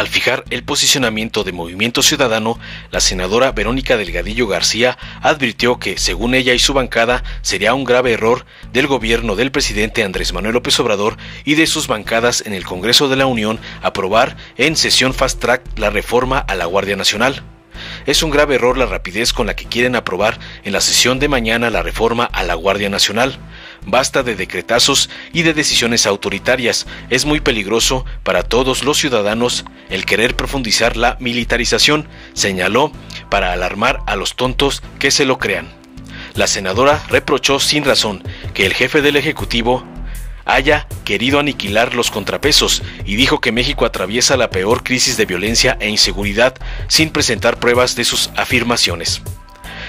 Al fijar el posicionamiento de Movimiento Ciudadano, la senadora Verónica Delgadillo García advirtió que, según ella y su bancada, sería un grave error del gobierno del presidente Andrés Manuel López Obrador y de sus bancadas en el Congreso de la Unión aprobar en sesión fast track la reforma a la Guardia Nacional. Es un grave error la rapidez con la que quieren aprobar en la sesión de mañana la reforma a la Guardia Nacional. Basta de decretazos y de decisiones autoritarias. Es muy peligroso para todos los ciudadanos el querer profundizar la militarización, señaló, para alarmar a los tontos que se lo crean. La senadora reprochó sin razón que el jefe del Ejecutivo haya querido aniquilar los contrapesos y dijo que México atraviesa la peor crisis de violencia e inseguridad sin presentar pruebas de sus afirmaciones.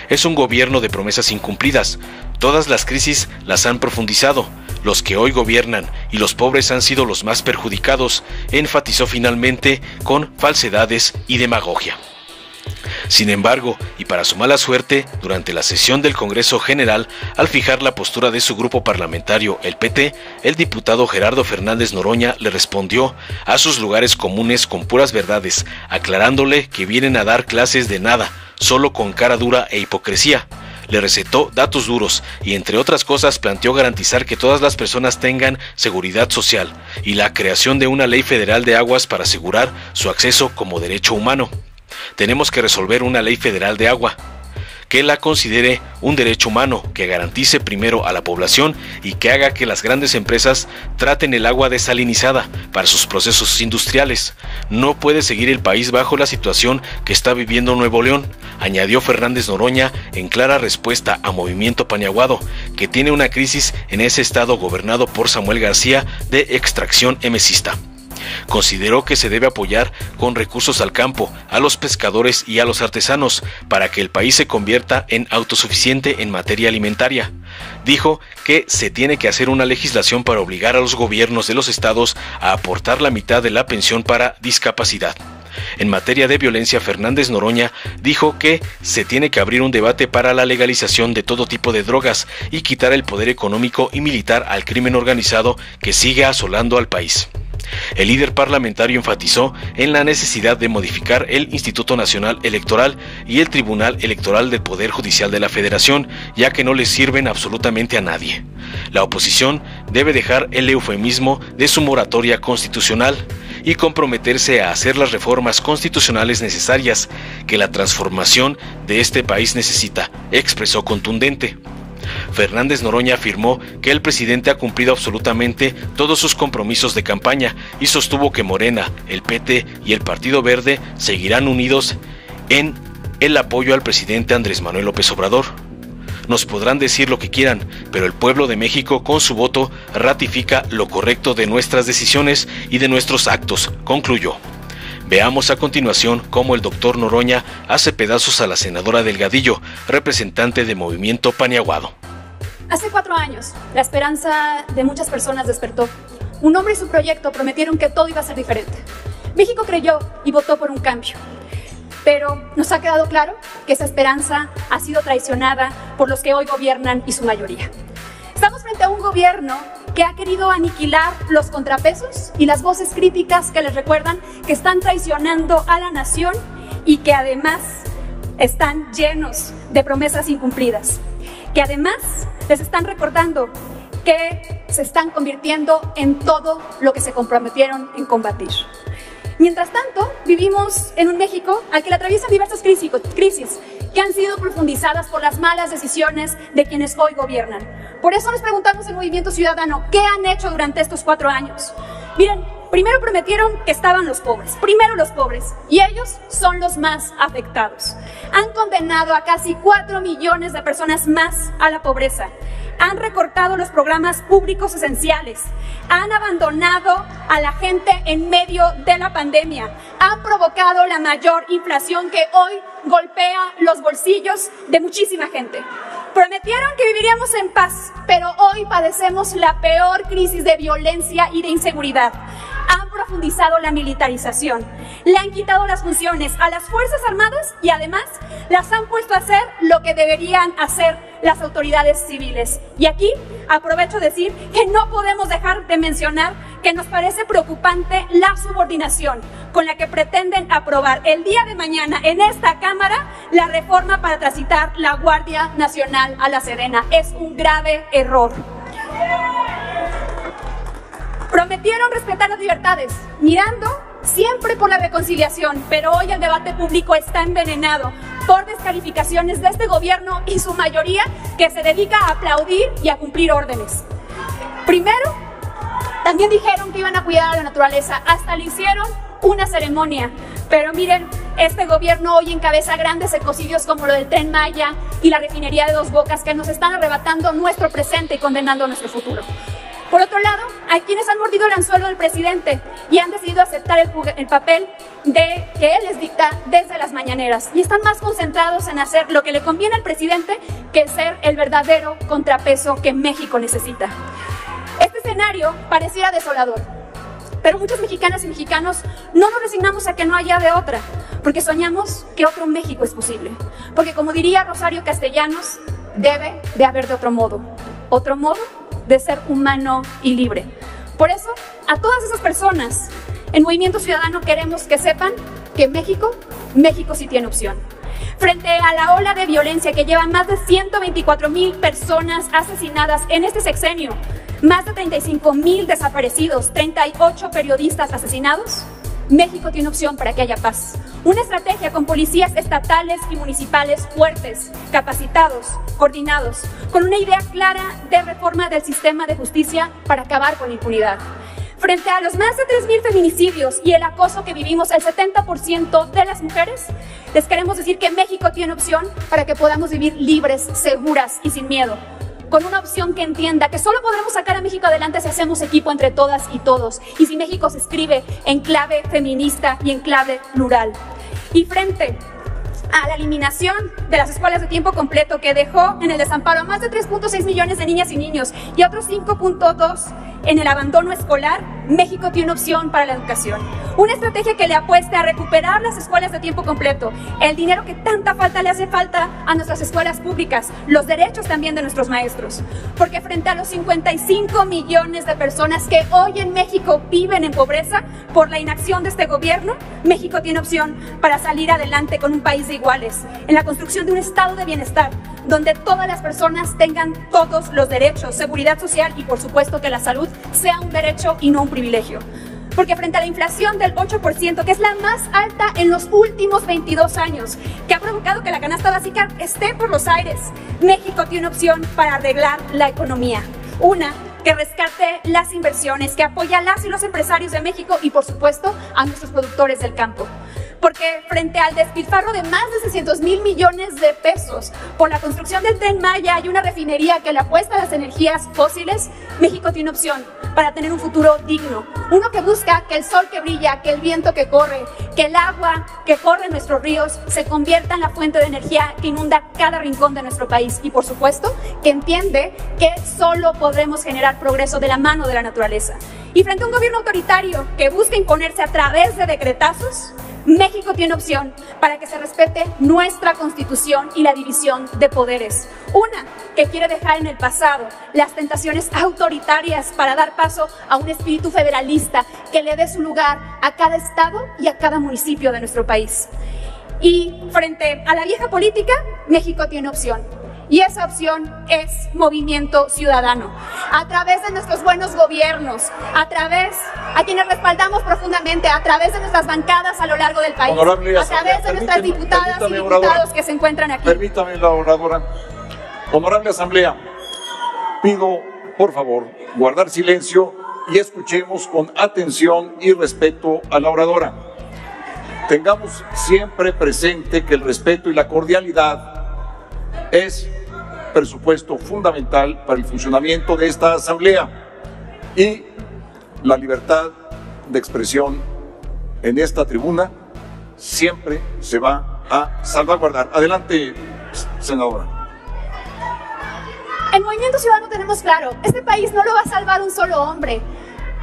Es un gobierno de promesas incumplidas. Todas las crisis las han profundizado. Los que hoy gobiernan y los pobres han sido los más perjudicados, enfatizó finalmente con falsedades y demagogia. Sin embargo, y para su mala suerte, durante la sesión del Congreso General, al fijar la postura de su grupo parlamentario, el PT, el diputado Gerardo Fernández Noroña le respondió a sus lugares comunes con puras verdades, aclarándole que vienen a dar clases de nada, solo con cara dura e hipocresía. Le recetó datos duros y, entre otras cosas, planteó garantizar que todas las personas tengan seguridad social y la creación de una ley federal de aguas para asegurar su acceso como derecho humano. Tenemos que resolver una ley federal de agua que la considere un derecho humano, que garantice primero a la población y que haga que las grandes empresas traten el agua desalinizada para sus procesos industriales. No puede seguir el país bajo la situación que está viviendo Nuevo León, añadió Fernández Noroña en clara respuesta a Movimiento Paniaguado, que tiene una crisis en ese estado gobernado por Samuel García de extracción emesista. Consideró que se debe apoyar con recursos al campo, a los pescadores y a los artesanos para que el país se convierta en autosuficiente en materia alimentaria. Dijo que se tiene que hacer una legislación para obligar a los gobiernos de los estados a aportar la mitad de la pensión para discapacidad. En materia de violencia, Fernández Noroña dijo que se tiene que abrir un debate para la legalización de todo tipo de drogas y quitar el poder económico y militar al crimen organizado que sigue asolando al país. El líder parlamentario enfatizó en la necesidad de modificar el Instituto Nacional Electoral y el Tribunal Electoral del Poder Judicial de la Federación, ya que no les sirven absolutamente a nadie. La oposición debe dejar el eufemismo de su moratoria constitucional y comprometerse a hacer las reformas constitucionales necesarias que la transformación de este país necesita, expresó contundente. Fernández Noroña afirmó que el presidente ha cumplido absolutamente todos sus compromisos de campaña y sostuvo que Morena, el PT y el Partido Verde seguirán unidos en el apoyo al presidente Andrés Manuel López Obrador. Nos podrán decir lo que quieran, pero el pueblo de México con su voto ratifica lo correcto de nuestras decisiones y de nuestros actos, concluyó. Veamos a continuación cómo el doctor Noroña hace pedazos a la senadora Delgadillo, representante de Movimiento Paniaguado. Hace 4 años, la esperanza de muchas personas despertó. Un hombre y su proyecto prometieron que todo iba a ser diferente. México creyó y votó por un cambio. Pero nos ha quedado claro que esa esperanza ha sido traicionada por los que hoy gobiernan y su mayoría. Estamos frente a un gobierno que ha querido aniquilar los contrapesos y las voces críticas que les recuerdan que están traicionando a la nación y que además están llenos de promesas incumplidas, que además les están recordando que se están convirtiendo en todo lo que se comprometieron en combatir. Mientras tanto, vivimos en un México al que le atraviesan diversas crisis que han sido profundizadas por las malas decisiones de quienes hoy gobiernan. Por eso nos preguntamos en Movimiento Ciudadano, ¿qué han hecho durante estos 4 años? Miren, primero prometieron que estaban los pobres, primero los pobres, y ellos son los más afectados. Han condenado a casi 4 millones de personas más a la pobreza. Han recortado los programas públicos esenciales, han abandonado a la gente en medio de la pandemia, han provocado la mayor inflación que hoy golpea los bolsillos de muchísima gente. Prometieron que viviríamos en paz, pero hoy padecemos la peor crisis de violencia y de inseguridad. han profundizado la militarización, le han quitado las funciones a las Fuerzas Armadas y además las han puesto a hacer lo que deberían hacer las autoridades civiles. Y aquí aprovecho de decir que no podemos dejar de mencionar que nos parece preocupante la subordinación con la que pretenden aprobar el día de mañana en esta Cámara la reforma para transitar la Guardia Nacional a la Sedena. Es un grave error. Prometieron respetar las libertades, mirando siempre por la reconciliación, pero hoy el debate público está envenenado por descalificaciones de este gobierno y su mayoría que se dedica a aplaudir y a cumplir órdenes. Primero, también dijeron que iban a cuidar a la naturaleza, hasta le hicieron una ceremonia, pero miren, este gobierno hoy encabeza grandes ecocidios como lo del Tren Maya y la refinería de Dos Bocas que nos están arrebatando nuestro presente y condenando nuestro futuro. Por otro lado, hay quienes han mordido el anzuelo del presidente y han decidido aceptar el papel que él les dicta desde las mañaneras y están más concentrados en hacer lo que le conviene al presidente que ser el verdadero contrapeso que México necesita. Este escenario pareciera desolador, pero muchos mexicanas y mexicanos no nos resignamos a que no haya de otra, porque soñamos que otro México es posible, porque como diría Rosario Castellanos, debe de haber de otro modo de ser humano y libre. Por eso, a todas esas personas en Movimiento Ciudadano queremos que sepan que México sí tiene opción. Frente a la ola de violencia que lleva más de 124,000 personas asesinadas en este sexenio, más de 35,000 desaparecidos, 38 periodistas asesinados, México tiene opción para que haya paz. Una estrategia con policías estatales y municipales fuertes, capacitados, coordinados, con una idea clara de reforma del sistema de justicia para acabar con la impunidad. Frente a los más de 3,000 feminicidios y el acoso que vivimos el 70% de las mujeres, les queremos decir que México tiene opción para que podamos vivir libres, seguras y sin miedo. Con una opción que entienda que solo podremos sacar a México adelante si hacemos equipo entre todas y todos, y si México se escribe en clave feminista y en clave plural. Y frente a la eliminación de las escuelas de tiempo completo que dejó en el desamparo a más de 3.6 millones de niñas y niños y a otros 5.2 en el abandono escolar, México tiene opción para la educación. Una estrategia que le apueste a recuperar las escuelas de tiempo completo, el dinero que tanta falta le hace falta a nuestras escuelas públicas, los derechos también de nuestros maestros. Porque frente a los 55 millones de personas que hoy en México viven en pobreza por la inacción de este gobierno, México tiene opción para salir adelante con un país de iguales, en la construcción de un estado de bienestar, donde todas las personas tengan todos los derechos, seguridad social y por supuesto que la salud sea un derecho y no un privilegio. Porque frente a la inflación del 8%, que es la más alta en los últimos 22 años, que ha provocado que la canasta básica esté por los aires, México tiene opción para arreglar la economía. Una que rescate las inversiones, que apoya a las y los empresarios de México y por supuesto a nuestros productores del campo. Porque frente al despilfarro de más de 600,000 millones de pesos por la construcción del Tren Maya y una refinería que le apuesta a las energías fósiles, México tiene opción para tener un futuro digno. Uno que busca que el sol que brilla, que el viento que corre, que el agua que corre en nuestros ríos se convierta en la fuente de energía que inunda cada rincón de nuestro país. Y por supuesto, que entiende que solo podremos generar progreso de la mano de la naturaleza. Y frente a un gobierno autoritario que busca imponerse a través de decretazos, México tiene opción para que se respete nuestra Constitución y la división de poderes. Una que quiere dejar en el pasado las tentaciones autoritarias para dar paso a un espíritu federalista que le dé su lugar a cada estado y a cada municipio de nuestro país. Y frente a la vieja política, México tiene opción. Y esa opción es Movimiento Ciudadano. A través de nuestros buenos gobiernos, a quienes respaldamos profundamente, a través de nuestras bancadas a lo largo del país, a través de nuestras diputadas y diputados que se encuentran aquí. Permítame, la oradora. Honorable Asamblea, pido, por favor, guardar silencio y escuchemos con atención y respeto a la oradora. Tengamos siempre presente que el respeto y la cordialidad es presupuesto fundamental para el funcionamiento de esta Asamblea y la libertad de expresión en esta tribuna siempre se va a salvaguardar. Adelante, senadora. En Movimiento Ciudadano tenemos claro, este país no lo va a salvar un solo hombre.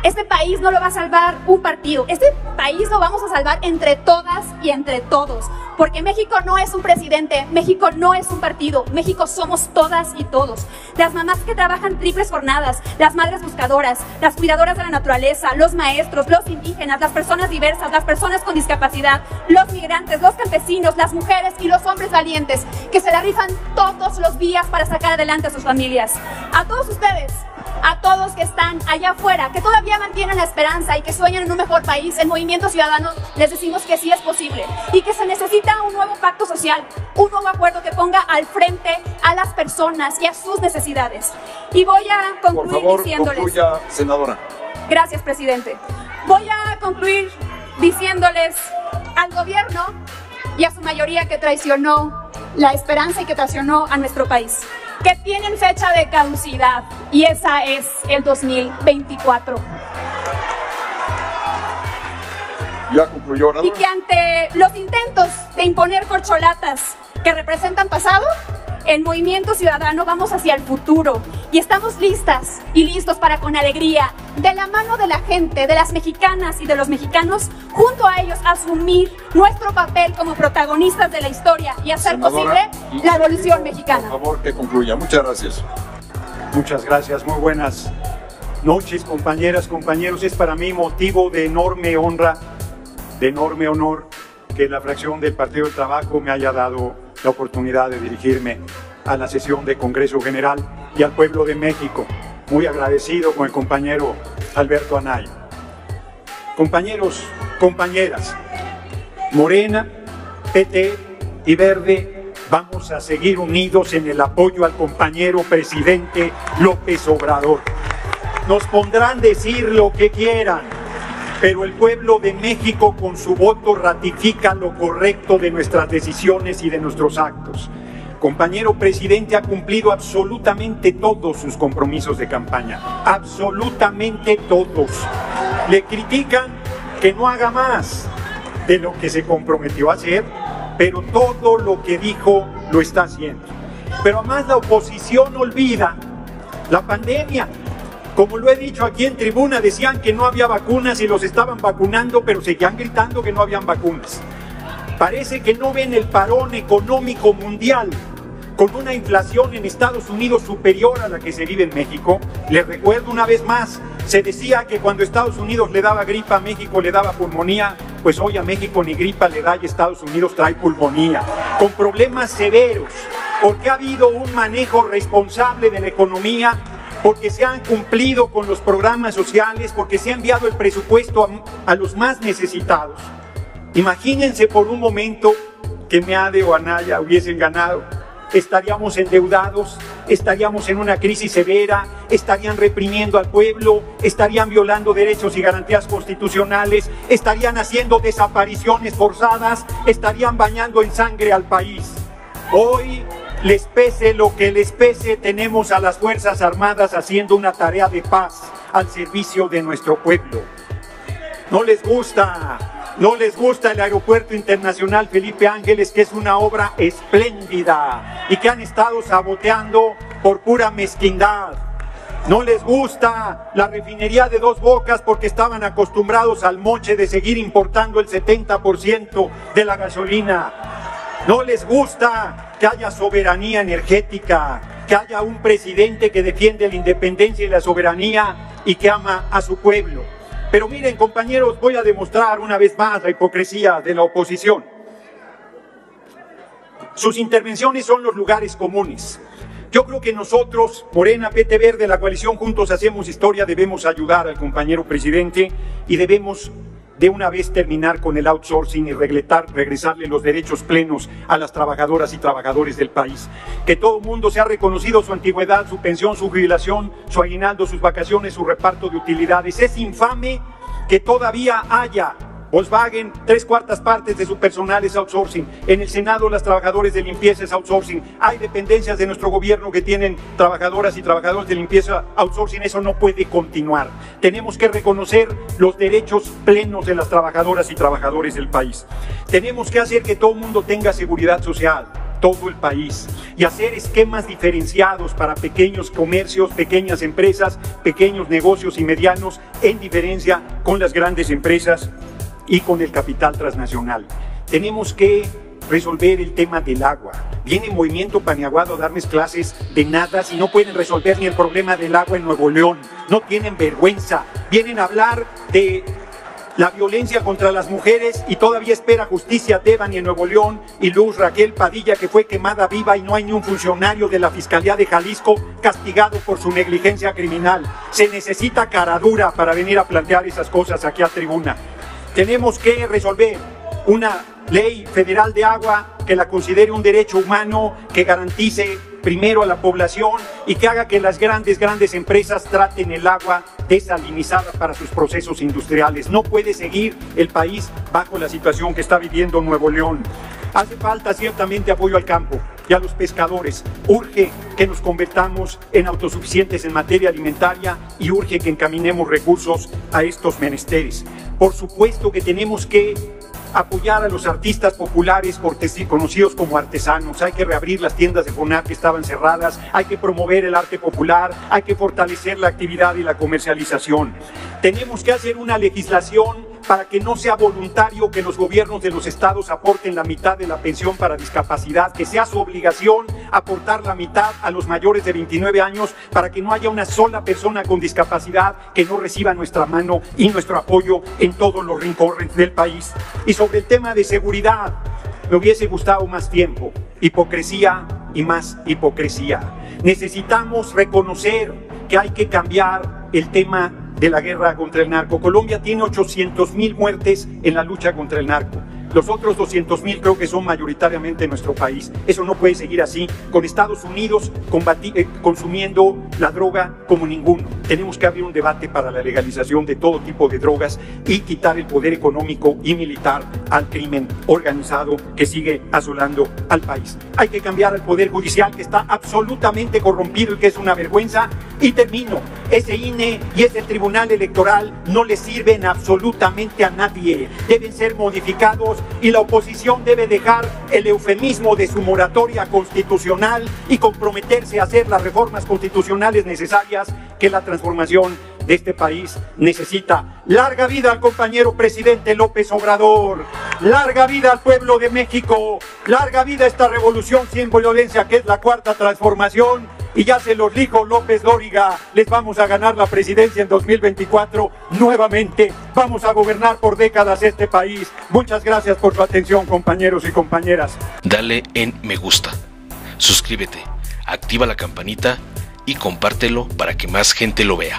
Este país no lo va a salvar un partido, este país lo vamos a salvar entre todas y entre todos, porque México no es un presidente, México no es un partido, México somos todas y todos. Las mamás que trabajan triples jornadas, las madres buscadoras, las cuidadoras de la naturaleza, los maestros, los indígenas, las personas diversas, las personas con discapacidad, los migrantes, los campesinos, las mujeres y los hombres valientes, que se la rifan todos los días para sacar adelante a sus familias. A todos ustedes, a todos que están allá afuera, que todavía mantienen la esperanza y que sueñan en un mejor país, el Movimiento Ciudadano les decimos que sí es posible y que se necesita un nuevo pacto social, un nuevo acuerdo que ponga al frente a las personas y a sus necesidades. Y voy a concluir por favor, diciéndoles... concluya, senadora. Gracias, presidente. Voy a concluir diciéndoles al gobierno y a su mayoría que traicionó la esperanza y que traicionó a nuestro país, que tienen fecha de caducidad y esa es el 2024. Ya concluyó, orador. Y que ante los intentos de imponer corcholatas que representan pasado, en Movimiento Ciudadano vamos hacia el futuro y estamos listas y listos para, con alegría, de la mano de la gente, de las mexicanas y de los mexicanos, junto a ellos asumir nuestro papel como protagonistas de la historia y hacer Senadora, posible la evolución mexicana. Por favor, que concluya. Muchas gracias. Muchas gracias, muy buenas noches, compañeras, compañeros. Es para mí motivo de enorme honra, de enorme honor que la fracción del Partido del Trabajo me haya dado la oportunidad de dirigirme a la sesión de Congreso General y al pueblo de México. Muy agradecido con el compañero Alberto Anaya. Compañeros, compañeras, Morena, PT y Verde, vamos a seguir unidos en el apoyo al compañero presidente López Obrador. Nos pondrán decir lo que quieran, pero el pueblo de México con su voto ratifica lo correcto de nuestras decisiones y de nuestros actos. Compañero presidente ha cumplido absolutamente todos sus compromisos de campaña, absolutamente todos. Le critican que no haga más de lo que se comprometió a hacer, pero todo lo que dijo lo está haciendo. Pero además la oposición olvida la pandemia. Como lo he dicho aquí en tribuna, decían que no había vacunas y los estaban vacunando, pero seguían gritando que no habían vacunas. Parece que no ven el parón económico mundial, con una inflación en Estados Unidos superior a la que se vive en México. Les recuerdo una vez más, se decía que cuando Estados Unidos le daba gripa, a México le daba pulmonía. Pues hoy a México ni gripa le da y Estados Unidos trae pulmonía, con problemas severos, porque ha habido un manejo responsable de la economía, porque se han cumplido con los programas sociales, porque se ha enviado el presupuesto a los más necesitados. Imagínense por un momento que Meade o Anaya hubiesen ganado. Estaríamos endeudados, estaríamos en una crisis severa, estarían reprimiendo al pueblo, estarían violando derechos y garantías constitucionales, estarían haciendo desapariciones forzadas, estarían bañando en sangre al país. Hoy, les pese lo que les pese, tenemos a las Fuerzas Armadas haciendo una tarea de paz al servicio de nuestro pueblo. No les gusta el Aeropuerto Internacional Felipe Ángeles, que es una obra espléndida y que han estado saboteando por pura mezquindad. No les gusta la refinería de Dos Bocas porque estaban acostumbrados al moche de seguir importando el 70% de la gasolina. No les gusta que haya soberanía energética, que haya un presidente que defiende la independencia y la soberanía y que ama a su pueblo. Pero miren, compañeros, voy a demostrar una vez más la hipocresía de la oposición. Sus intervenciones son los lugares comunes. Yo creo que nosotros, Morena, PT Verde, la coalición Juntos Hacemos Historia, debemos ayudar al compañero presidente y debemos de una vez terminar con el outsourcing y regresarle los derechos plenos a las trabajadoras y trabajadores del país. Que todo el mundo se ha reconocido su antigüedad, su pensión, su jubilación, su aguinaldo, sus vacaciones, su reparto de utilidades. Es infame que todavía haya Volkswagen, 3/4 partes de su personal es outsourcing. En el Senado, los trabajadores de limpieza es outsourcing. Hay dependencias de nuestro gobierno que tienen trabajadoras y trabajadores de limpieza outsourcing. Eso no puede continuar. Tenemos que reconocer los derechos plenos de las trabajadoras y trabajadores del país. Tenemos que hacer que todo el mundo tenga seguridad social. todo el país y hacer esquemas diferenciados para pequeños comercios, pequeñas empresas, pequeños negocios y medianos, en diferencia con las grandes empresas y con el capital transnacional. Tenemos que resolver el tema del agua. Viene Movimiento Paniaguado a darles clases de nada si no pueden resolver ni el problema del agua en Nuevo León. No tienen vergüenza. Vienen a hablar de la violencia contra las mujeres y todavía espera justicia Devani en Nuevo León y Luz Raquel Padilla, que fue quemada viva, y no hay ni un funcionario de la Fiscalía de Jalisco castigado por su negligencia criminal. Se necesita cara dura para venir a plantear esas cosas aquí a tribuna. Tenemos que resolver una ley federal de agua que la considere un derecho humano, que garantice primero a la población y que haga que las grandes empresas traten el agua desalinizada para sus procesos industriales. No puede seguir el país bajo la situación que está viviendo Nuevo León. Hace falta ciertamente apoyo al campo y a los pescadores. Urge que nos convertamos en autosuficientes en materia alimentaria y urge que encaminemos recursos a estos menesteres. Por supuesto que tenemos que apoyar a los artistas populares conocidos como artesanos. Hay que reabrir las tiendas de FONAC que estaban cerradas, hay que promover el arte popular, hay que fortalecer la actividad y la comercialización. Tenemos que hacer una legislación para que no sea voluntario que los gobiernos de los estados aporten la mitad de la pensión para discapacidad, que sea su obligación aportar la mitad a los mayores de 29 años para que no haya una sola persona con discapacidad que no reciba nuestra mano y nuestro apoyo en todos los rincones del país. Y sobre el tema de seguridad, me hubiese gustado más tiempo, hipocresía y más hipocresía. Necesitamos reconocer que hay que cambiar el tema de la guerra contra el narco. Colombia tiene 800,000 muertes en la lucha contra el narco. Los otros 200,000 creo que son mayoritariamente en nuestro país. Eso no puede seguir así, con Estados Unidos consumiendo la droga como ninguno. Tenemos que abrir un debate para la legalización de todo tipo de drogas y quitar el poder económico y militar al crimen organizado que sigue asolando al país. Hay que cambiar al poder judicial, que está absolutamente corrompido y que es una vergüenza. Y termino, ese INE y ese Tribunal Electoral no le sirven absolutamente a nadie. Deben ser modificados y la oposición debe dejar el eufemismo de su moratoria constitucional y comprometerse a hacer las reformas constitucionales necesarias que la transformación de este país necesita. Larga vida al compañero presidente López Obrador, larga vida al pueblo de México, larga vida a esta revolución sin violencia que es la cuarta transformación. Y ya se los dijo López Dóriga, les vamos a ganar la presidencia en 2024 nuevamente. Vamos a gobernar por décadas este país. Muchas gracias por su atención, compañeros y compañeras. Dale en me gusta, suscríbete, activa la campanita y compártelo para que más gente lo vea.